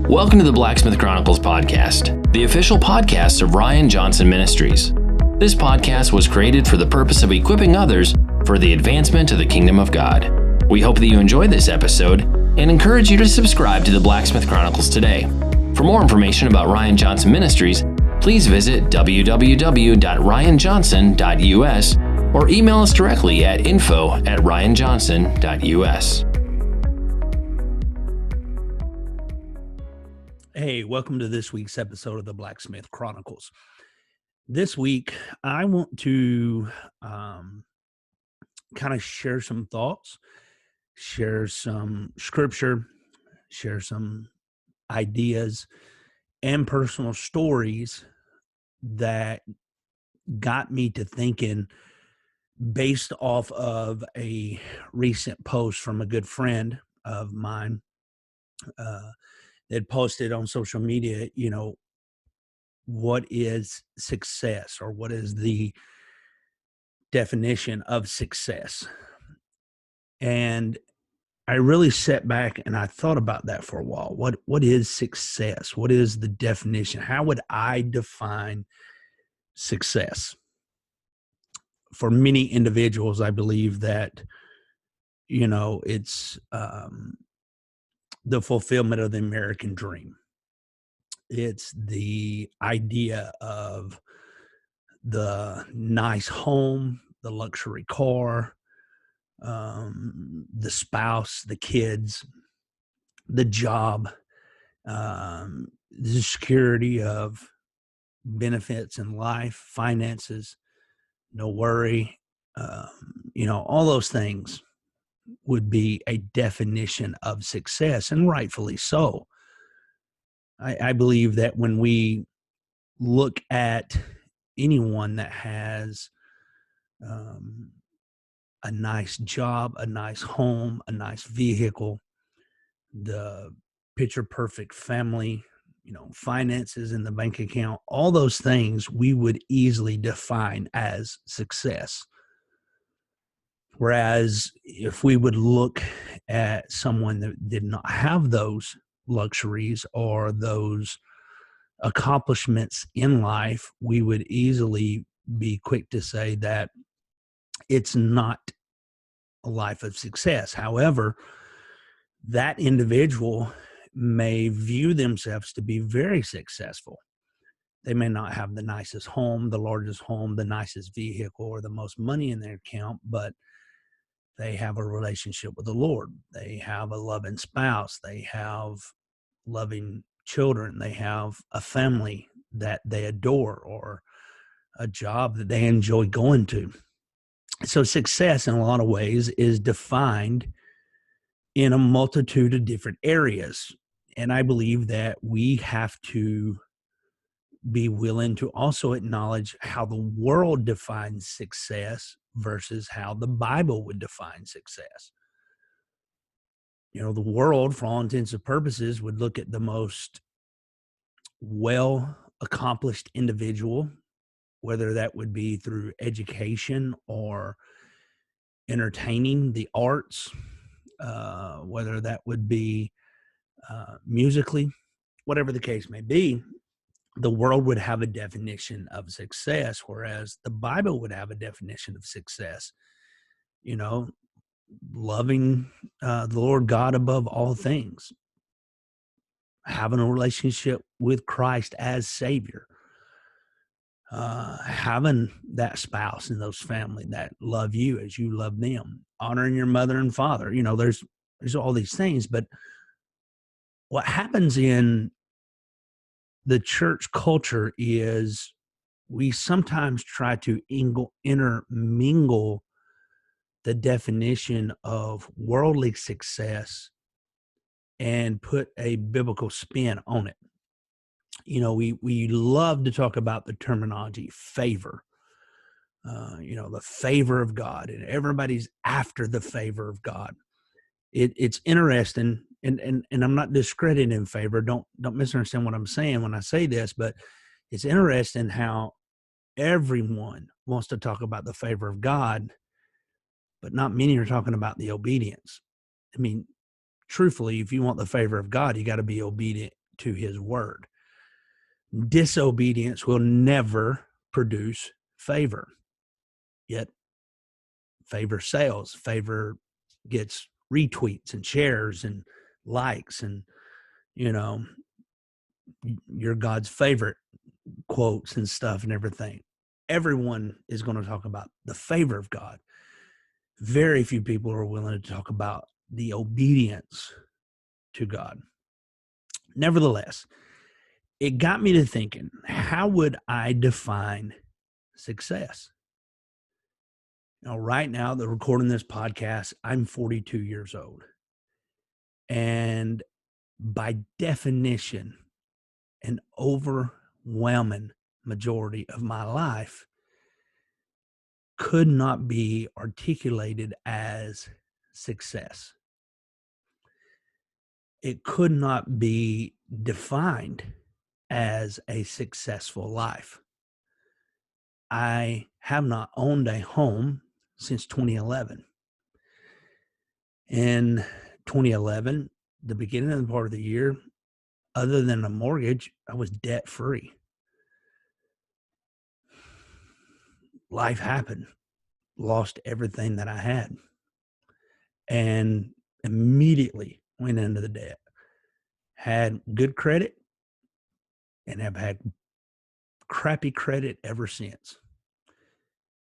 Welcome to the Blacksmith Chronicles podcast, the official podcast of Ryan Johnson Ministries. This podcast was created for the purpose of equipping others for the advancement of the kingdom of God. We hope that you enjoy this episode and encourage you to subscribe to the Blacksmith Chronicles today. For more information about Ryan Johnson Ministries, please visit www.ryanjohnson.us or email us directly at info@ryanjohnson.us. Hey, welcome to this week's episode of the Blacksmith Chronicles. This week, I want to kind of share some thoughts, share some scripture, share some ideas and personal stories that got me to thinking based off of a recent post from a good friend of mine. That posted on social media, what is success, or what is the definition of success? And I really sat back and I thought about that for a while. What is success? What is the definition? How would I define success? For many individuals, I believe that, it's the fulfillment of the American dream. It's the idea of the nice home, the luxury car, the spouse, the kids, the job, the security of benefits in life, finances, no worry, all those things would be a definition of success, and rightfully so. I believe that when we look at anyone that has a nice job, a nice home, a nice vehicle, the picture-perfect family, finances in the bank account, all those things we would easily define as success. Whereas if we would look at someone that did not have those luxuries or those accomplishments in life, we would easily be quick to say that it's not a life of success. However, that individual may view themselves to be very successful. They may not have the nicest home, the largest home, the nicest vehicle, or the most money in their account, but they have a relationship with the Lord. They have a loving spouse. They have loving children. They have a family that they adore, or a job that they enjoy going to. So success, in a lot of ways, is defined in a multitude of different areas. And I believe that we have to be willing to also acknowledge how the world defines success versus how the Bible would define success. The world, for all intents and purposes, would look at the most well-accomplished individual, whether that would be through education or entertaining, the arts, whether that would be musically, whatever the case may be. The world would have a definition of success, whereas the Bible would have a definition of success. Loving the Lord God above all things, having a relationship with Christ as Savior, having that spouse and those family that love you as you love them, honoring your mother and father. There's all these things, but what happens in the church culture is we sometimes try to intermingle the definition of worldly success and put a biblical spin on it. We love to talk about the terminology favor, the favor of God, and everybody's after the favor of God. It's interesting. And I'm not discrediting favor. Don't misunderstand what I'm saying when I say this, but it's interesting how everyone wants to talk about the favor of God, but not many are talking about the obedience. I mean, truthfully, if you want the favor of God, you got to be obedient to his word. Disobedience will never produce favor. Yet favor sells. Favor gets retweets and shares and likes, and you're God's favorite quotes and stuff and everything. Everyone is going to talk about the favor of God. Very few people are willing to talk about the obedience to God. Nevertheless, it got me to thinking, how would I define success? Right now, the recording this podcast, I'm 42 years old. And by definition, an overwhelming majority of my life could not be articulated as success. It could not be defined as a successful life. I have not owned a home since 2011. In 2011, the beginning of the part of the year, other than a mortgage, I was debt free. Life happened, lost everything that I had, and immediately went into the debt. Had good credit and have had crappy credit ever since.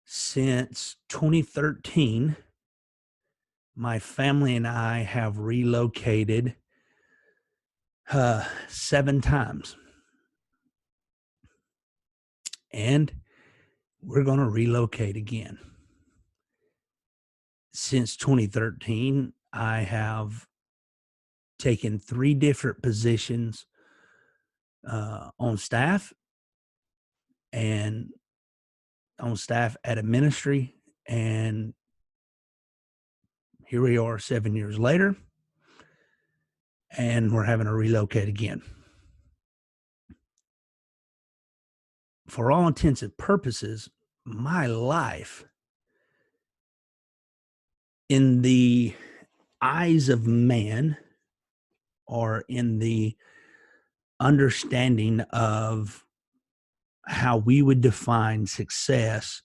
Since 2013, my family and I have relocated 7 times. And we're going to relocate again. Since 2013, I have taken 3 different positions on staff and on staff at a ministry. And here we are 7 years later, and we're having to relocate again. For all intents and purposes, my life in the eyes of man, or in the understanding of how we would define success,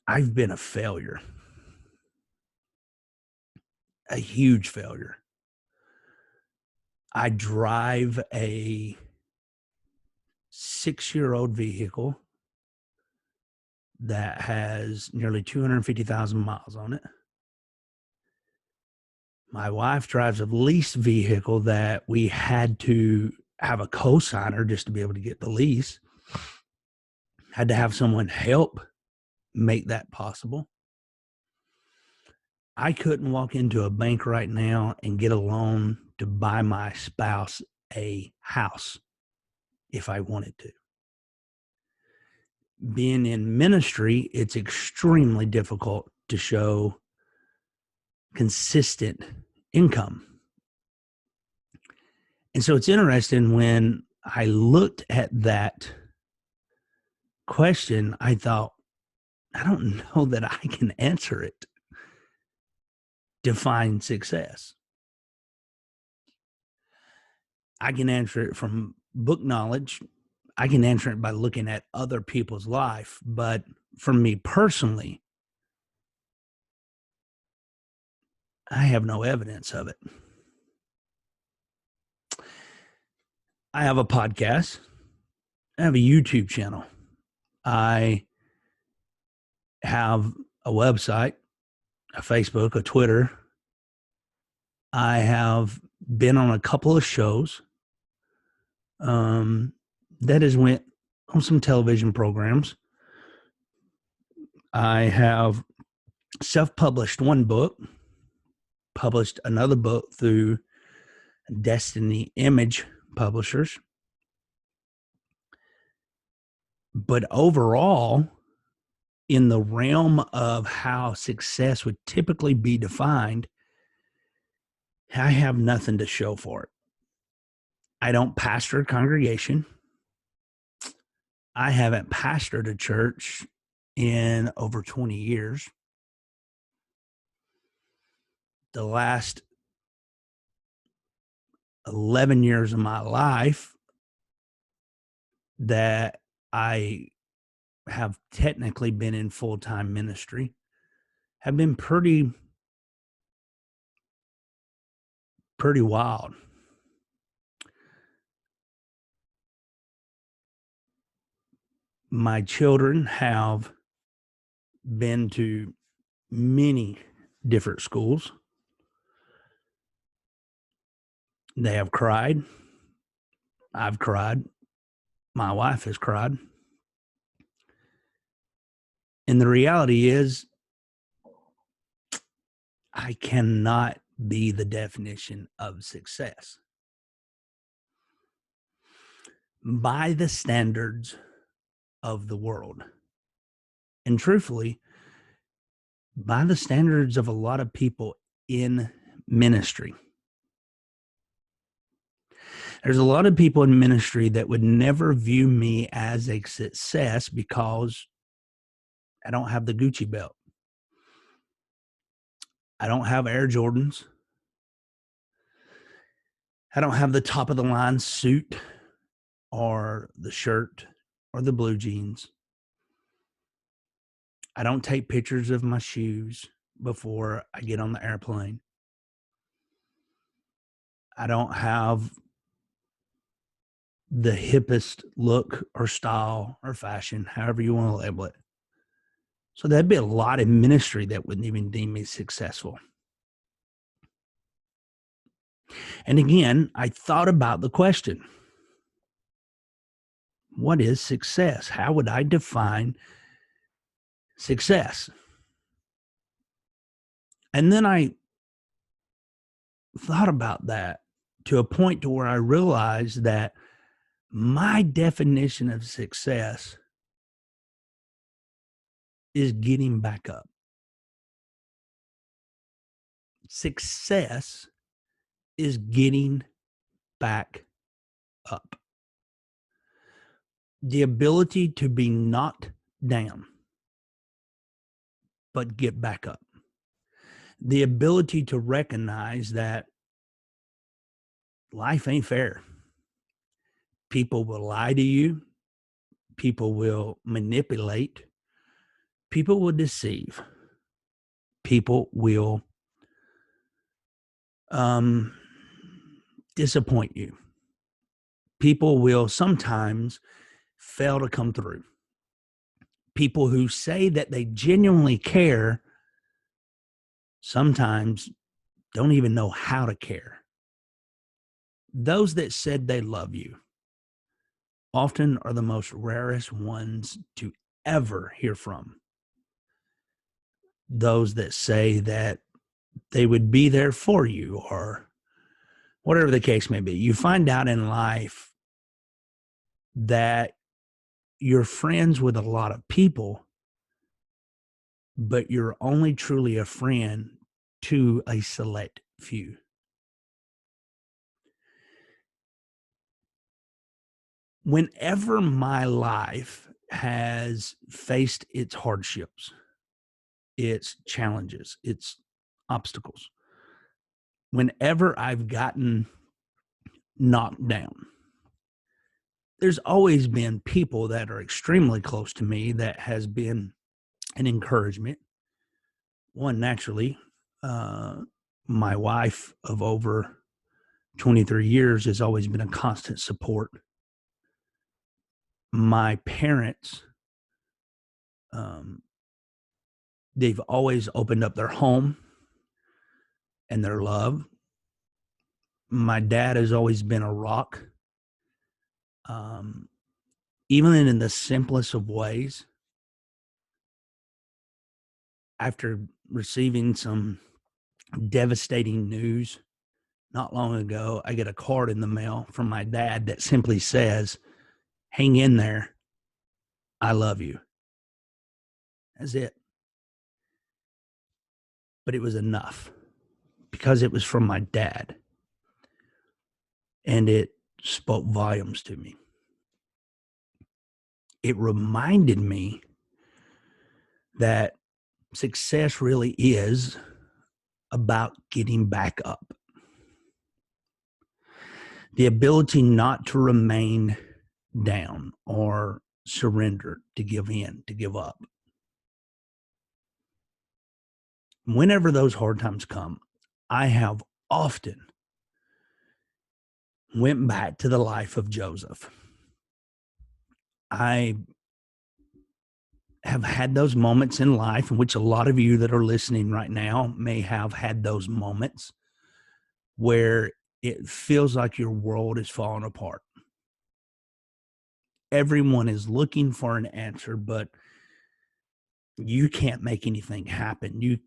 I've been a failure, a huge failure. I drive a 6-year-old vehicle that has nearly 250,000 miles on it. My wife drives a lease vehicle that we had to have a co-signer just to be able to get the lease. Had to have someone help make that possible. I couldn't walk into a bank right now and get a loan to buy my spouse a house if I wanted to. Being in ministry, it's extremely difficult to show consistent income. And so it's interesting, when I looked at that question, I thought, I don't know that I can answer it. Define success. I can answer it from book knowledge. I can answer it by looking at other people's life. But for me personally, I have no evidence of it. I have a podcast. I have a YouTube channel. I have a website, a Facebook, a Twitter. I have been on a couple of shows that has went on some television programs. I have self-published 1 book, published another book through Destiny Image Publishers. But overall, in the realm of how success would typically be defined, I have nothing to show for it. I don't pastor a congregation. I haven't pastored a church in over 20 years. The last 11 years of my life that I have technically been in full-time ministry have been pretty wild. My children have been to many different schools. They have cried. I've cried. My wife has cried. And the reality is, I cannot be the definition of success by the standards of the world. And truthfully, by the standards of a lot of people in ministry. There's a lot of people in ministry that would never view me as a success because I don't have the Gucci belt. I don't have Air Jordans. I don't have the top of the line suit or the shirt or the blue jeans. I don't take pictures of my shoes before I get on the airplane. I don't have the hippest look or style or fashion, however you want to label it. So there'd be a lot in ministry that wouldn't even deem me successful. And again, I thought about the question, what is success? How would I define success? And then I thought about that to a point to where I realized that my definition of success is getting back up. Success is getting back up. The ability to be knocked down, but get back up. The ability to recognize that life ain't fair. People will lie to you. People will manipulate. People will deceive. People will disappoint you. People will sometimes fail to come through. People who say that they genuinely care sometimes don't even know how to care. Those that said they love you often are the most rarest ones to ever hear from. Those that say that they would be there for you or whatever the case may be. You find out in life that you're friends with a lot of people, but you're only truly a friend to a select few. Whenever my life has faced its hardships, its challenges, its obstacles, whenever I've gotten knocked down, there's always been people that are extremely close to me that has been an encouragement. One, naturally, my wife of over 23 years has always been a constant support. My parents, they've always opened up their home and their love. My dad has always been a rock. Even in the simplest of ways, after receiving some devastating news not long ago, I get a card in the mail from my dad that simply says, "Hang in there. I love you." That's it. But it was enough because it was from my dad. And it spoke volumes to me. It reminded me that success really is about getting back up. the ability not to remain down or surrender, to give in, to give up. Whenever those hard times come, I have often went back to the life of Joseph. I have had those moments in life in which a lot of you that are listening right now may have had those moments where it feels like your world is falling apart. Everyone is looking for an answer, but you can't make anything happen. You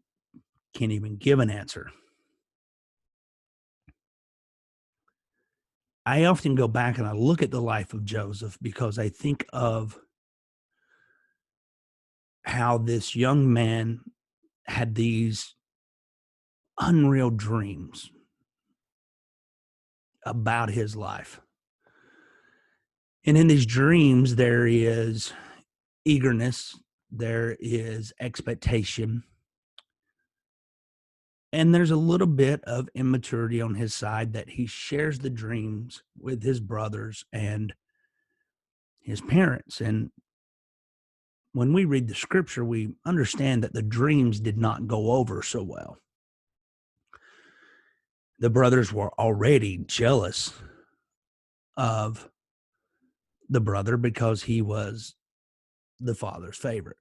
can't even give an answer. I often go back and I look at the life of Joseph because I think of how this young man had these unreal dreams about his life. And in these dreams, there is eagerness, there is expectation, and there's a little bit of immaturity on his side that he shares the dreams with his brothers and his parents. And when we read the scripture, we understand that the dreams did not go over so well. The brothers were already jealous of the brother because he was the father's favorite.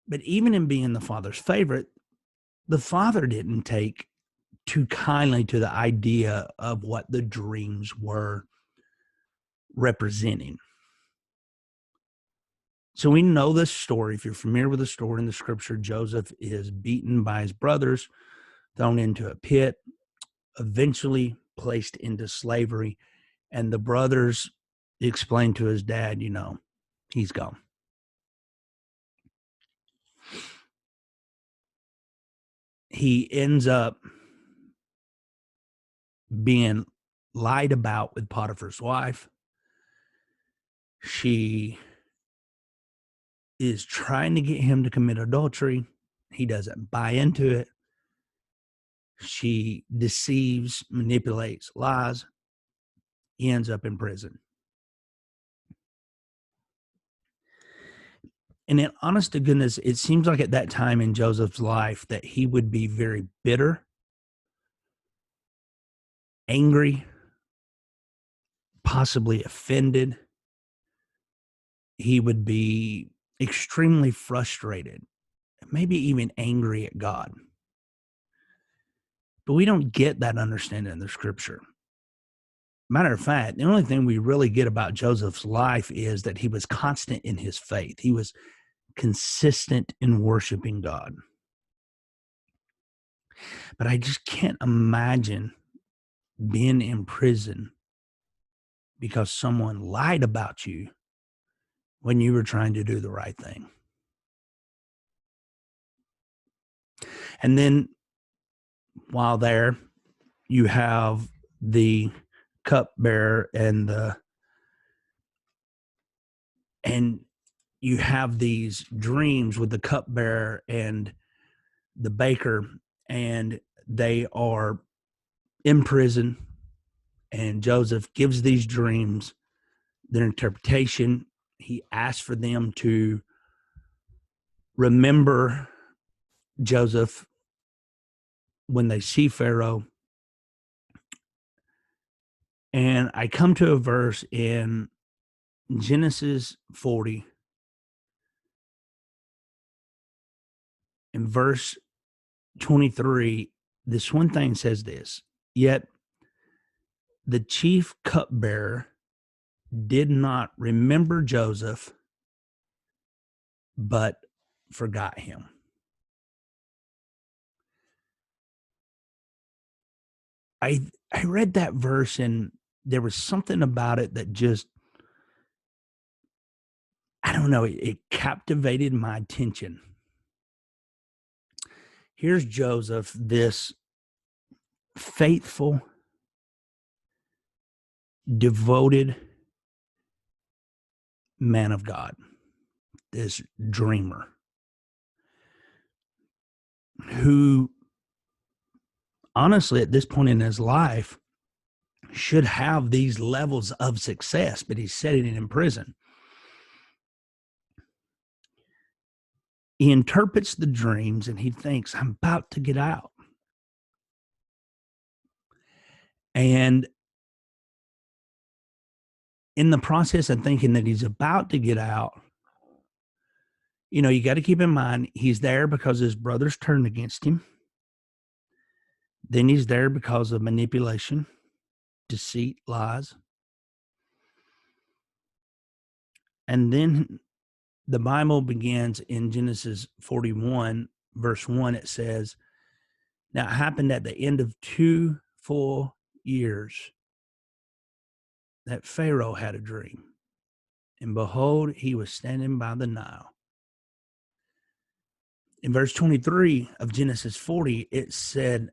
But even in being the father's favorite, the father didn't take too kindly to the idea of what the dreams were representing. So we know this story. If you're familiar with the story in the scripture, Joseph is beaten by his brothers, thrown into a pit, eventually placed into slavery, and the brothers explained to his dad, he's gone. He ends up being lied about with Potiphar's wife. She is trying to get him to commit adultery. He doesn't buy into it. She deceives, manipulates, lies. He ends up in prison. And in honest to goodness, it seems like at that time in Joseph's life that he would be very bitter, angry, possibly offended. He would be extremely frustrated, maybe even angry at God. But we don't get that understanding in the scripture. Matter of fact, the only thing we really get about Joseph's life is that he was constant in his faith. He was consistent in worshiping God. But I just can't imagine being in prison because someone lied about you when you were trying to do the right thing. And then while there, you have the cupbearer and you have these dreams with the cupbearer and the baker, and they are in prison, and Joseph gives these dreams their interpretation. He asks for them to remember Joseph when they see Pharaoh. And I come to a verse in Genesis 40, in verse 23. This one thing says this: yet the chief cupbearer did not remember Joseph, but forgot him. I read that verse and there was something about it that just, I don't know, it captivated my attention. Here's Joseph, this faithful, devoted man of God, this dreamer who, honestly, at this point in his life, should have these levels of success, but he's sitting in prison. He interprets the dreams and he thinks, I'm about to get out. And in the process of thinking that he's about to get out, you got to keep in mind, he's there because his brothers turned against him. Then he's there because of manipulation, deceit, lies. And then the Bible begins in Genesis 41, verse 1. It says, now it happened at the end of 2 full years that Pharaoh had a dream. And behold, he was standing by the Nile. In verse 23 of Genesis 40, it said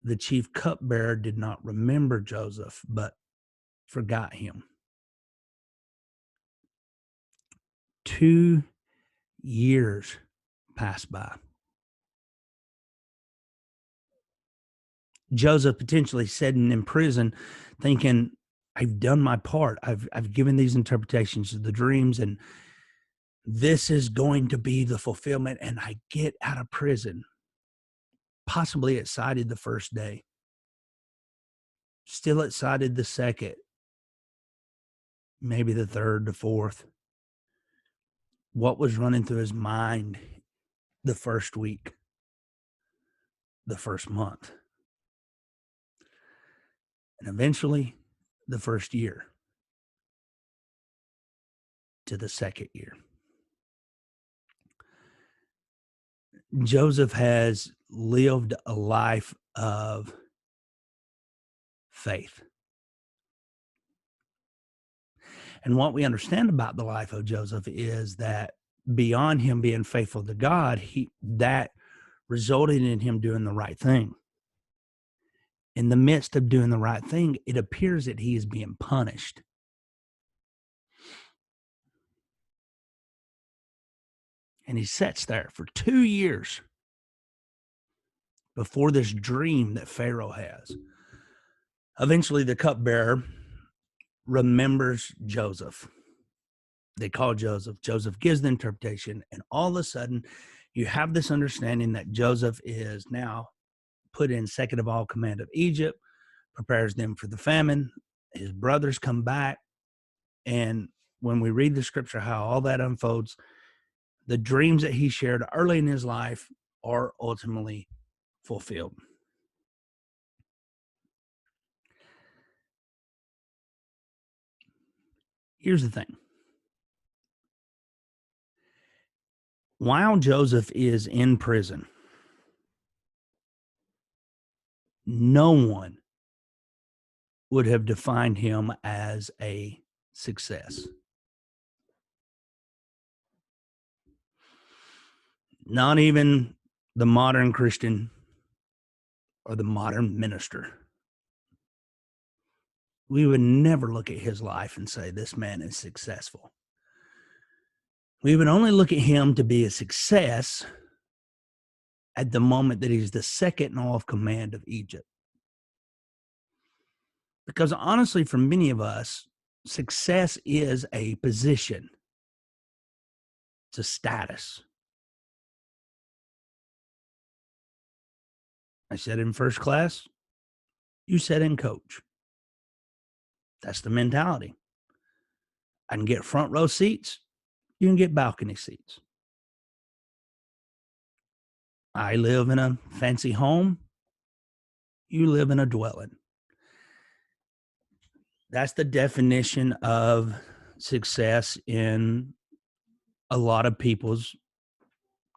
the chief cupbearer did not remember Joseph, but forgot him. 2 years passed by. Joseph potentially sitting in prison thinking, I've done my part. I've given these interpretations of the dreams, and this is going to be the fulfillment, and I get out of prison. Possibly excited the first day. Still excited the second. Maybe the third, the fourth. What was running through his mind the first week, the first month, and eventually the first year to the second year. Joseph has lived a life of faith. And what we understand about the life of Joseph is that beyond him being faithful to God, that resulted in him doing the right thing. In the midst of doing the right thing, it appears that he is being punished. And he sits there for 2 years before this dream that Pharaoh has. Eventually, the cupbearer remembers Joseph. They call Joseph. Joseph gives the interpretation, and all of a sudden, you have this understanding that Joseph is now put in second of all command of Egypt, prepares them for the famine. His brothers come back, and when we read the scripture, how all that unfolds, the dreams that he shared early in his life are ultimately fulfilled. Here's the thing. While Joseph is in prison, no one would have defined him as a success. Not even the modern Christian or the modern minister. We would never look at his life and say, this man is successful. We would only look at him to be a success at the moment that he's the second in all of command of Egypt. Because honestly, for many of us, success is a position. It's a status. I said in first class, you said in coach. That's the mentality. I can get front row seats. You can get balcony seats. I live in a fancy home. You live in a dwelling. That's the definition of success in a lot of people's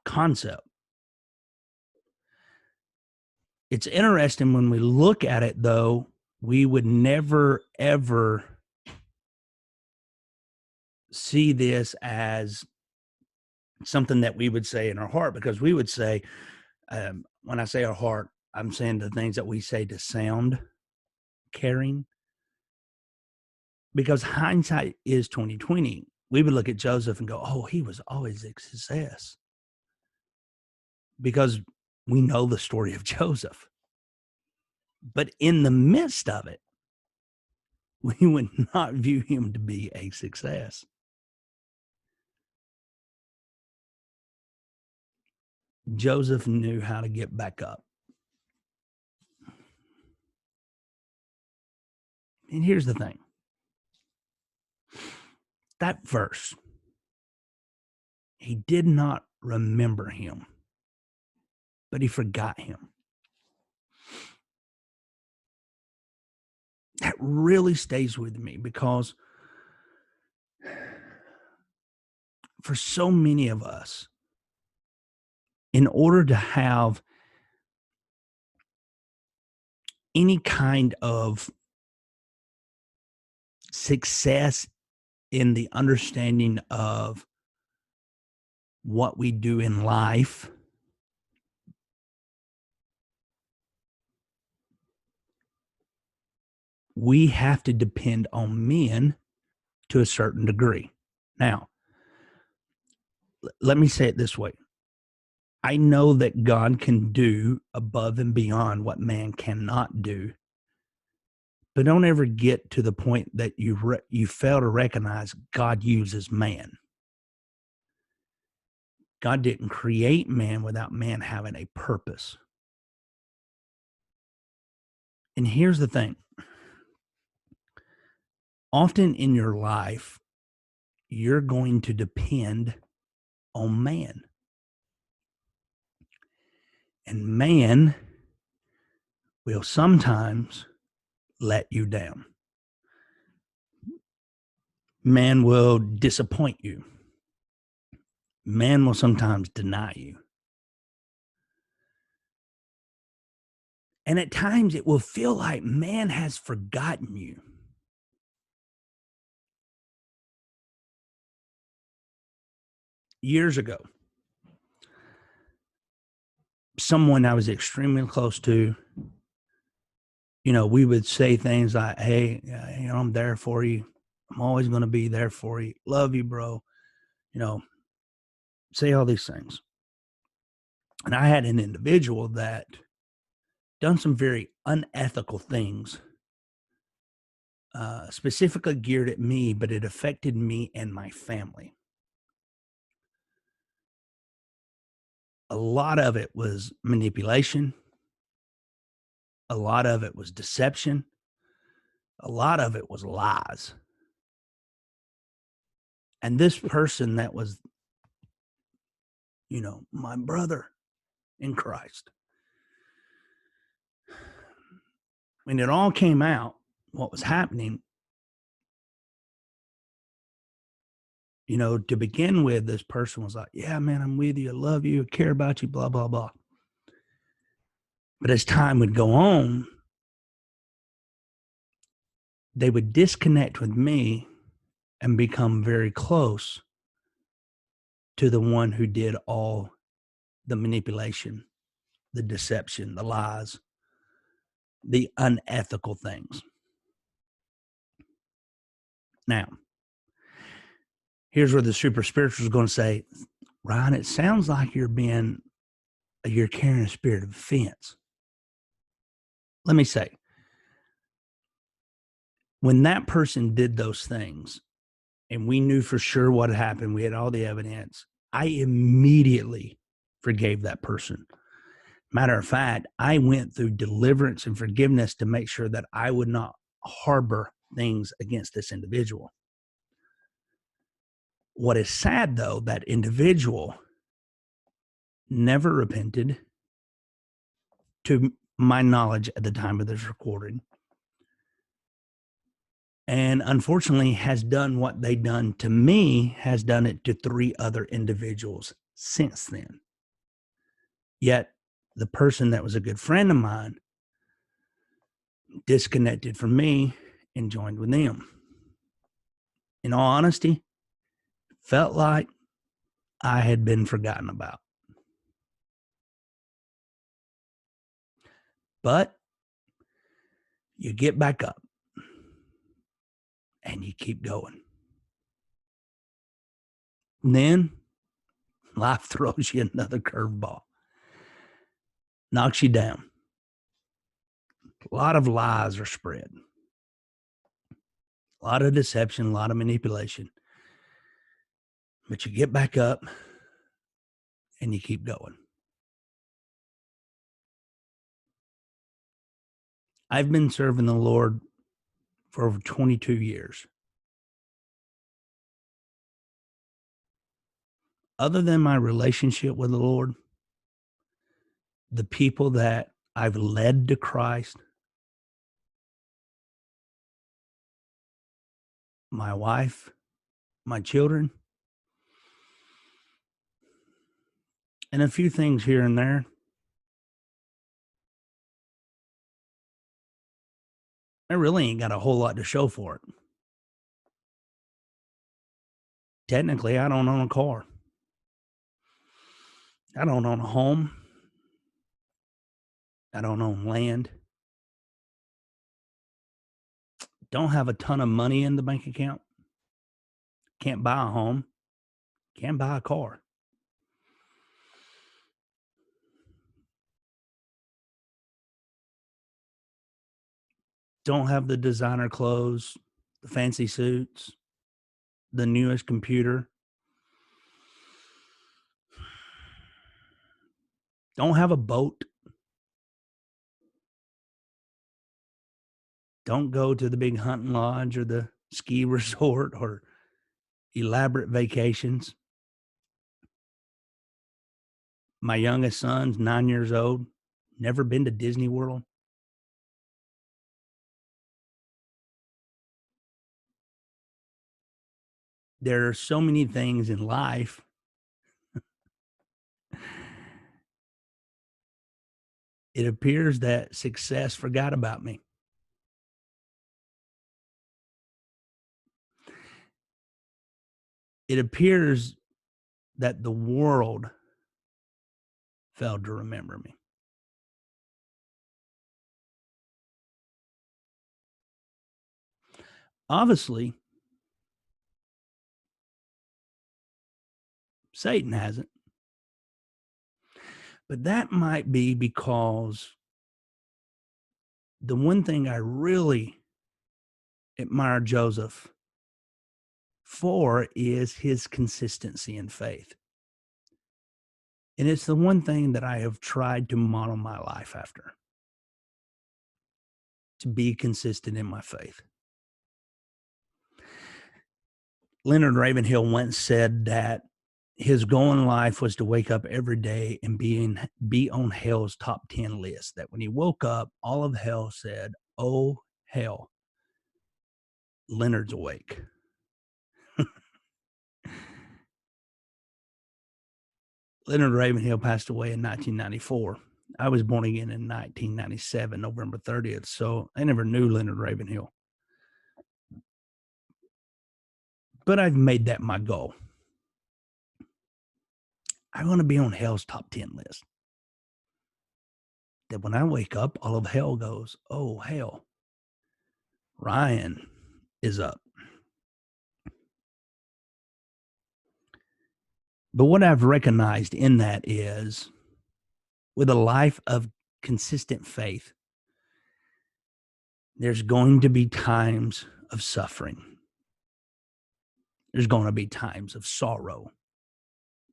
concept. It's interesting when we look at it, though, we would never, ever see this as something that we would say in our heart, because we would say, when I say our heart, I'm saying the things that we say to sound caring. Because hindsight is 2020. We would look at Joseph and go, oh, he was always a success. Because we know the story of Joseph. But in the midst of it, we would not view him to be a success. Joseph knew how to get back up. And here's the thing. That verse, he did not remember him, but he forgot him. That really stays with me because for so many of us, in order to have any kind of success in the understanding of what we do in life, we have to depend on men to a certain degree. Now, let me say it this way. I know that God can do above and beyond what man cannot do, but don't ever get to the point that you fail to recognize God uses man. God didn't create man without man having a purpose. And here's the thing. Often in your life, you're going to depend on man. And man will sometimes let you down. Man will disappoint you. Man will sometimes deny you. And at times it will feel like man has forgotten you. Years ago, someone I was extremely close to, we would say things like, hey, I'm there for you. I'm always going to be there for you. Love you, bro. Say all these things. And I had an individual that done some very unethical things, specifically geared at me, but it affected me and my family. A lot of it was manipulation. A lot of it was deception. A lot of it was lies. And this person that was, my brother in Christ, when it all came out, what was happening, to begin with, this person was like, yeah, man, I'm with you. I love you. I care about you, blah, blah, blah. But as time would go on, they would disconnect with me and become very close to the one who did all the manipulation, the deception, the lies, the unethical things. Now, here's where the super spiritual is going to say, Ryan, it sounds like you're carrying a spirit of offense. Let me say, when that person did those things and we knew for sure what had happened, we had all the evidence, I immediately forgave that person. Matter of fact, I went through deliverance and forgiveness to make sure that I would not harbor things against this individual. What is sad, though, that individual never repented, to my knowledge at the time of this recording, and unfortunately has done what they done to me, has done it to 3 other individuals since then. Yet the person that was a good friend of mine disconnected from me and joined with them. In all honesty, felt like I had been forgotten about. But you get back up and you keep going. And then life throws you another curveball, knocks you down. A lot of lies are spread. a lot of deception, a lot of manipulation. But you get back up and you keep going. I've been serving the Lord for over 22 years. Other than my relationship with the Lord, the people that I've led to Christ, my wife, my children, and a few things here and there, I really ain't got a whole lot to show for it. Technically, I don't own a car. I don't own a home. I don't own land. Don't have a ton of money in the bank account. Can't buy a home. Can't buy a car. Don't have the designer clothes, the fancy suits, the newest computer. Don't have a boat. Don't go to the big hunting lodge or the ski resort or elaborate vacations. My youngest son's 9 years old, never been to Disney World. There are so many things in life it appears that success forgot about me. It appears that the world failed to remember me. Obviously, Satan hasn't. But that might be because the one thing I really admire Joseph for is his consistency in faith. And it's the one thing that I have tried to model my life after, to be consistent in my faith. Leonard Ravenhill once said that his goal in life was to wake up every day and be on hell's top 10 list. That when he woke up, all of hell said, "Oh, hell, Leonard's awake." Leonard Ravenhill passed away in 1994. I was born again in 1997, November 30th. So I never knew Leonard Ravenhill. But I've made that my goal. I want to be on hell's top 10 list. That when I wake up, all of hell goes, "Oh, hell, Ryan is up." But what I've recognized in that is, with a life of consistent faith, there's going to be times of suffering. There's going to be times of sorrow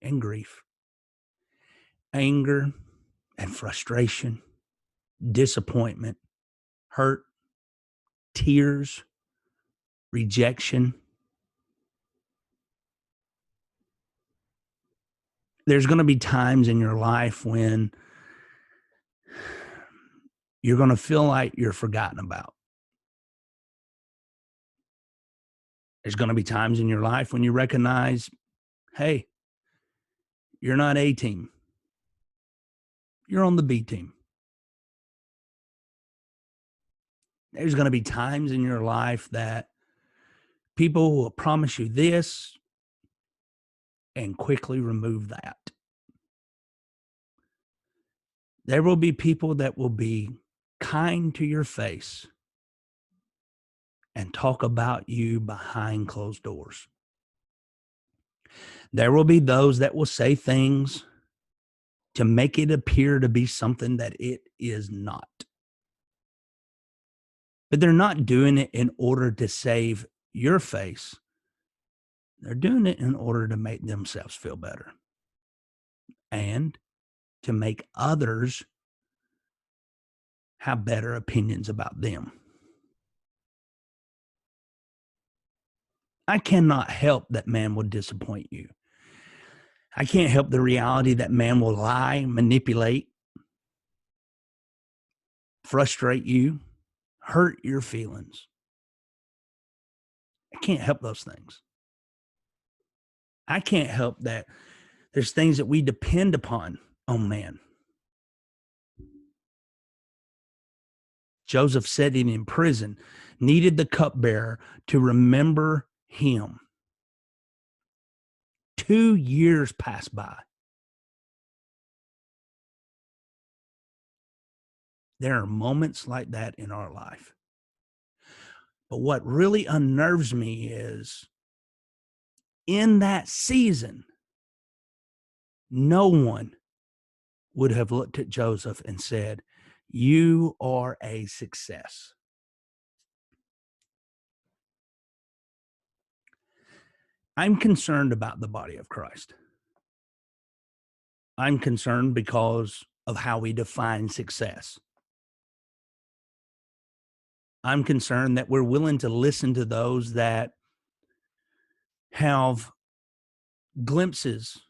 and grief, anger and frustration, disappointment, hurt, tears, rejection. There's going to be times in your life when you're going to feel like you're forgotten about. There's going to be times in your life when you recognize, hey, you're not A team. You're on the B team. There's going to be times in your life that people will promise you this and quickly remove that. There will be people that will be kind to your face and talk about you behind closed doors. There will be those that will say things to make it appear to be something that it is not. But they're not doing it in order to save your face, they're doing it in order to make themselves feel better and to make others have better opinions about them. I cannot help that man will disappoint you. I can't help the reality that man will lie, manipulate, frustrate you, hurt your feelings. I can't help those things. I can't help that there's things that we depend upon on man. Joseph sitting in prison needed the cupbearer to remember him. 2 years passed by. There are moments like that in our life. But what really unnerves me is in that season, no one would have looked at Joseph and said, "You are a success." I'm concerned about the body of Christ. I'm concerned because of how we define success. I'm concerned that we're willing to listen to those that have glimpses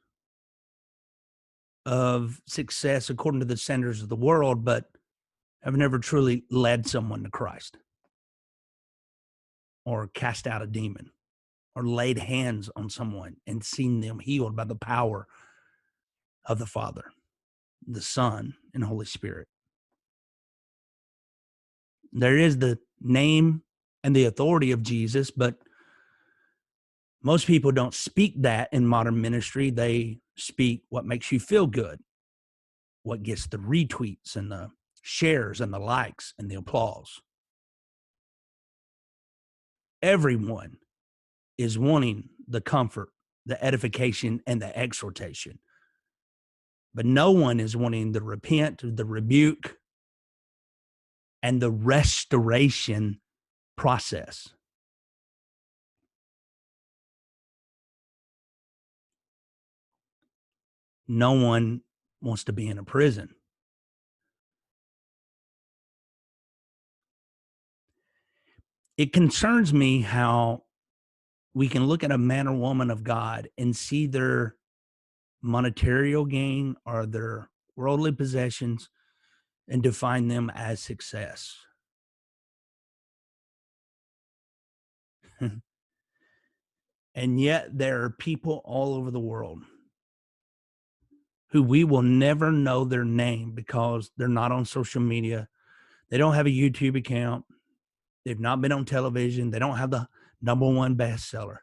of success according to the standards of the world, but have never truly led someone to Christ or cast out a demon or laid hands on someone and seen them healed by the power of the Father, the Son, and Holy Spirit. There is the name and the authority of Jesus, but most people don't speak that in modern ministry. They speak what makes you feel good, what gets the retweets and the shares and the likes and the applause. Everyone is wanting the comfort, the edification, and the exhortation. But no one is wanting the repent, the rebuke, and the restoration process. No one wants to be in a prison. It concerns me how we can look at a man or woman of God and see their monetary gain or their worldly possessions and define them as success. And yet there are people all over the world who we will never know their name because they're not on social media. They don't have a YouTube account. They've not been on television. They don't have the number one bestseller.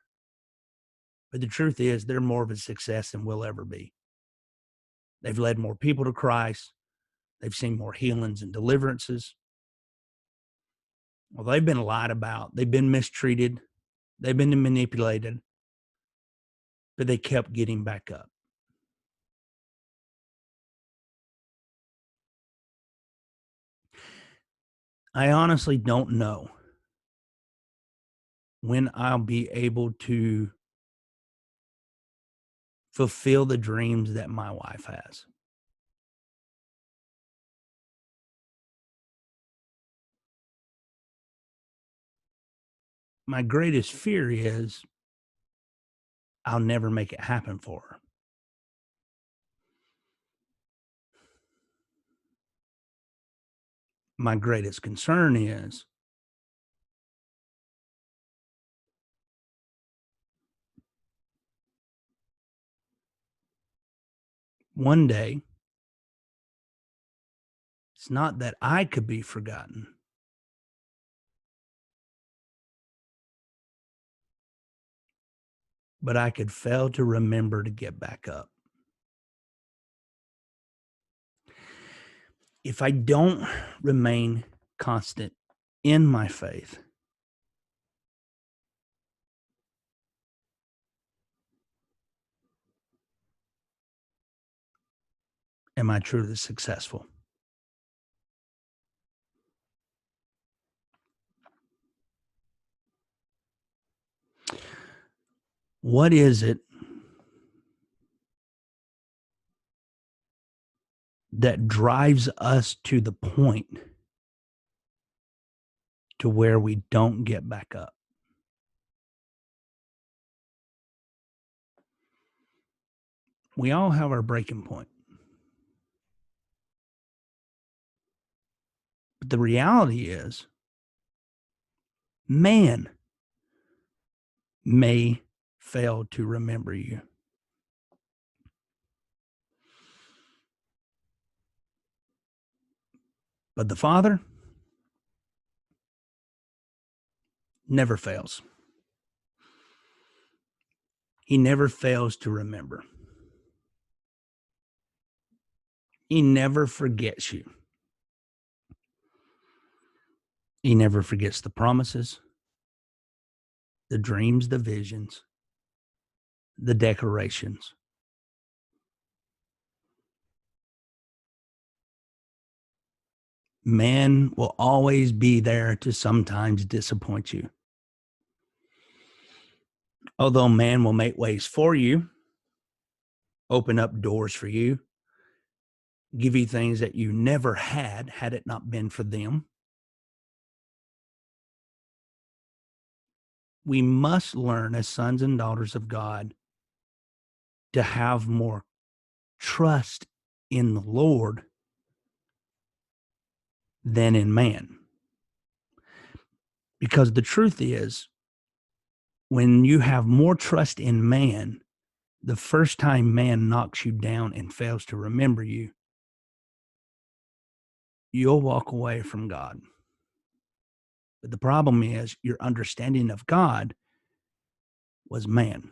But the truth is, they're more of a success than we'll ever be. They've led more people to Christ. They've seen more healings and deliverances. Well, they've been lied about. They've been mistreated. They've been manipulated. But they kept getting back up. I honestly don't know when I'll be able to fulfill the dreams that my wife has. My greatest fear is I'll never make it happen for her. My greatest concern is one day, it's not that I could be forgotten, but I could fail to remember to get back up. If I don't remain constant in my faith, am I truly successful? What is it that drives us to the point to where we don't get back up? We all have our breaking point. But the reality is, man may fail to remember you. But the Father never fails. He never fails to remember. He never forgets you. He never forgets the promises, the dreams, the visions, the declarations. Man will always be there to sometimes disappoint you. Although man will make ways for you, open up doors for you, give you things that you never had it not been for them. We must learn as sons and daughters of God to have more trust in the Lord than in man. Because the truth is, when you have more trust in man, the first time man knocks you down and fails to remember you, you'll walk away from God. But the problem is your understanding of God was man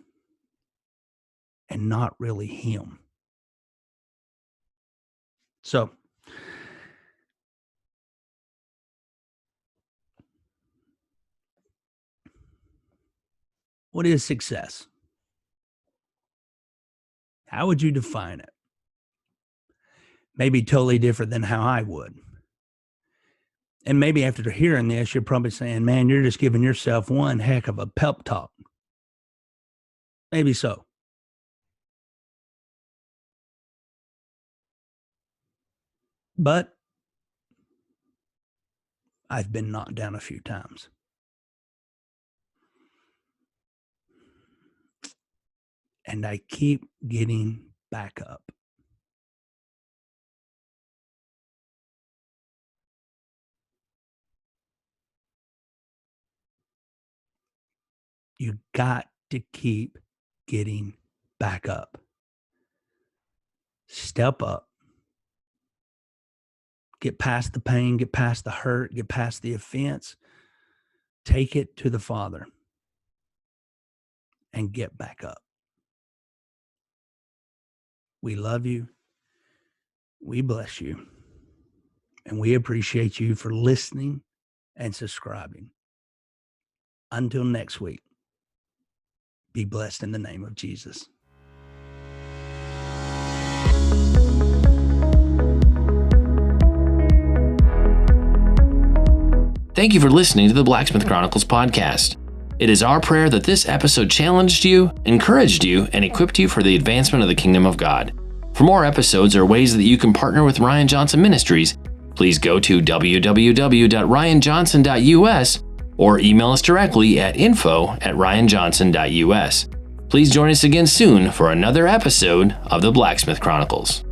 and not really him. So, what is success? How would you define it? Maybe totally different than how I would. And maybe after hearing this, you're probably saying, man, you're just giving yourself one heck of a pep talk. Maybe so. But I've been knocked down a few times. And I keep getting back up. You got to keep getting back up. Step up. Get past the pain, get past the hurt, get past the offense. Take it to the Father and get back up. We love you. We bless you. And we appreciate you for listening and subscribing. Until next week, be blessed in the name of Jesus. Thank you for listening to the Blacksmith Chronicles podcast. It is our prayer that this episode challenged you, encouraged you, and equipped you for the advancement of the kingdom of God. For more episodes or ways that you can partner with Ryan Johnson Ministries, please go to www.ryanjohnson.us or email us directly at info@ryanjohnson.us. Please join us again soon for another episode of the Blacksmith Chronicles.